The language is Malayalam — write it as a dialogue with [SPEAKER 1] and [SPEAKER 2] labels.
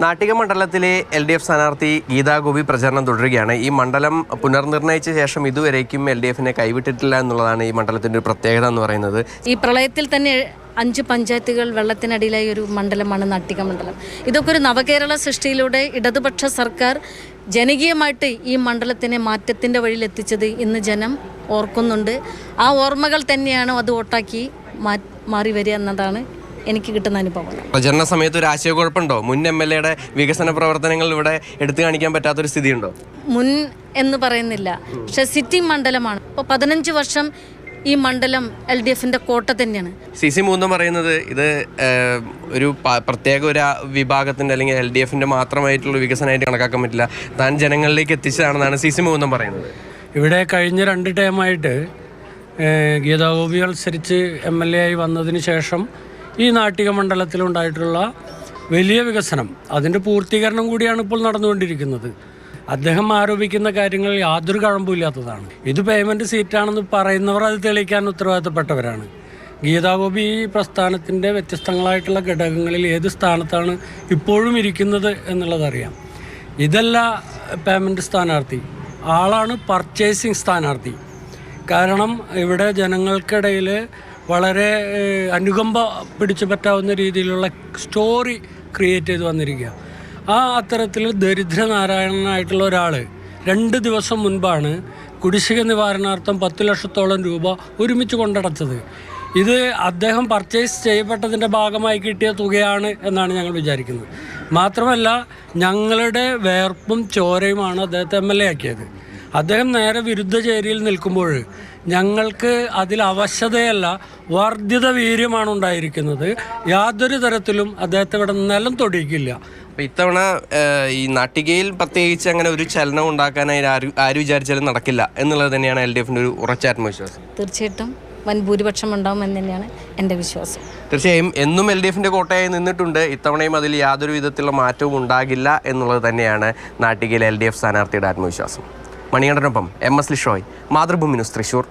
[SPEAKER 1] നാട്ടിക മണ്ഡലത്തിലെ LDF സ്ഥാനാർത്ഥി ഗീതാ ഗോപി പ്രചരണം തുടരുകയാണ്. ഈ മണ്ഡലം പുനർനിർണയിച്ച ശേഷം ഇതുവരേക്കും LDFനെ കൈവിട്ടിട്ടില്ല എന്നുള്ളതാണ് ഈ മണ്ഡലത്തിൻ്റെ ഒരു പ്രത്യേകത എന്ന് പറയുന്നത്.
[SPEAKER 2] ഈ പ്രളയത്തിൽ തന്നെ 5 പഞ്ചായത്തുകൾ വെള്ളത്തിനടിയിലായ ഒരു മണ്ഡലമാണ് നാട്ടിക മണ്ഡലം. ഇതൊക്കെ ഒരു നവകേരള സൃഷ്ടിയിലൂടെ ഇടതുപക്ഷ സർക്കാർ ജനകീയമായിട്ട് ഈ മണ്ഡലത്തിനെ മാറ്റത്തിൻ്റെ വഴിയിൽ എത്തിച്ചത് ഇന്ന് ജനം ഓർക്കുന്നുണ്ട്. ആ ഓർമ്മകൾ തന്നെയാണ് അത് വോട്ടാക്കി മാറി വരിക എന്നതാണ് എനിക്ക് കിട്ടുന്ന അനുഭവം.
[SPEAKER 1] പ്രചരണ സമയത്ത് ഒരു ആശയക്കുഴപ്പമുണ്ടോ? മുൻ MLAയുടെ വികസന പ്രവർത്തനങ്ങൾ ഇവിടെ എടുത്തു കാണിക്കാൻ പറ്റാത്തൊരു സ്ഥിതിയുണ്ടോ?
[SPEAKER 2] മുൻ എന്ന് പറയുന്നില്ല, പക്ഷെ സിറ്റിംഗ് മണ്ഡലമാണ്. ഇപ്പോൾ 15 വർഷം ഈ മണ്ഡലം LDFന്റെ കോട്ട തന്നെയാണ്.
[SPEAKER 1] CC മൂന്ന് പറയുന്നത് ഇത് ഒരു പ്രത്യേക ഒരു വിഭാഗത്തിൻ്റെ അല്ലെങ്കിൽ LDFന്റെ മാത്രമായിട്ടുള്ള വികസനമായിട്ട് കണക്കാക്കാൻ പറ്റില്ല, താൻ ജനങ്ങളിലേക്ക് എത്തിച്ചതാണെന്നാണ് CC മൂന്ന് പറയുന്നത്.
[SPEAKER 3] ഇവിടെ കഴിഞ്ഞ 2 ടൈമായിട്ട് ഗീതാ ഗോപി മത്സരിച്ച് MLA ആയി വന്നതിന് ശേഷം ഈ നാട്ടിക മണ്ഡലത്തിലുണ്ടായിട്ടുള്ള വലിയ വികസനം, അതിൻ്റെ പൂർത്തീകരണം കൂടിയാണ് ഇപ്പോൾ നടന്നുകൊണ്ടിരിക്കുന്നത്. അദ്ദേഹം ആരോപിക്കുന്ന കാര്യങ്ങൾ യാതൊരു കഴമ്പുമില്ലാത്തതാണ്. ഇത് പേയ്മെൻറ്റ് സീറ്റാണെന്ന് പറയുന്നവർ അത് തെളിയിക്കാൻ ഉത്തരവാദിത്തപ്പെട്ടവരാണ്. ഗീതാ ഗോപി ഈ പ്രസ്ഥാനത്തിൻ്റെ വ്യത്യസ്തങ്ങളായിട്ടുള്ള ഘടകങ്ങളിൽ ഏത് സ്ഥാനത്താണ് ഇപ്പോഴും ഇരിക്കുന്നത് എന്നുള്ളതറിയാം. ഇതല്ല പേയ്മെൻറ്റ് സ്ഥാനാർത്ഥി, ആളാണ് പർച്ചേസിങ് സ്ഥാനാർത്ഥി. കാരണം ഇവിടെ ജനങ്ങൾക്കിടയിൽ വളരെ അനുകമ്പ പിടിച്ചു പറ്റാവുന്ന രീതിയിലുള്ള സ്റ്റോറി ക്രിയേറ്റ് ചെയ്ത് വന്നിരിക്കുക. അത്തരത്തിൽ ദരിദ്രനാരായണനായിട്ടുള്ള ഒരാൾ 2 ദിവസം മുൻപാണ് കുടിശ്ശിക നിവാരണാർത്ഥം 10 ലക്ഷത്തോളം രൂപ ഒരുമിച്ച് കൊണ്ടടച്ചത്. ഇത് അദ്ദേഹം പർച്ചേസ് ചെയ്യപ്പെട്ടതിൻ്റെ ഭാഗമായി കിട്ടിയ തുകയാണ് എന്നാണ് ഞങ്ങൾ വിചാരിക്കുന്നത്. മാത്രമല്ല, ഞങ്ങളുടെ വേർപ്പും ചോരയുമാണ് അദ്ദേഹത്തെ MLA ആക്കിയത്. അദ്ദേഹം നേരെ വിരുദ്ധ ചേരിയിൽ നിൽക്കുമ്പോൾ ഞങ്ങൾക്ക് അതിൽ അവശതയല്ല, വർദ്ധിത വീര്യമാണ് ഉണ്ടായിരിക്കുന്നത്. യാതൊരു തരത്തിലും അദ്ദേഹത്തെ ഇവിടെ നിലം തൊടിയിക്കില്ല.
[SPEAKER 1] അപ്പോൾ ഇത്തവണ ഈ നാട്ടികയിൽ പ്രത്യേകിച്ച് അങ്ങനെ ഒരു ചലനം ഉണ്ടാക്കാനായി ആര് വിചാരിച്ചാലും നടക്കില്ല എന്നുള്ളത് തന്നെയാണ് LDFന്റെ ഒരു ഉറച്ച ആത്മവിശ്വാസം.
[SPEAKER 2] തീർച്ചയായിട്ടും വൻ ഭൂരിപക്ഷം ഉണ്ടാകുമെന്ന് തന്നെയാണ് എൻ്റെ വിശ്വാസം.
[SPEAKER 1] തീർച്ചയായും എന്നും LDFന്റെ കോട്ടയായി നിന്നിട്ടുണ്ട്. ഇത്തവണയും അതിൽ യാതൊരു വിധത്തിലുള്ള മാറ്റവും ഉണ്ടാകില്ല എന്നുള്ളത് തന്നെയാണ് നാട്ടികയിലെ LDF സ്ഥാനാർത്ഥിയുടെ ആത്മവിശ്വാസം. മണികണ്ഠനൊപ്പം MS ലിഷോയ്, മാതൃഭൂമി ന്യൂസ്, തൃശ്ശൂർ.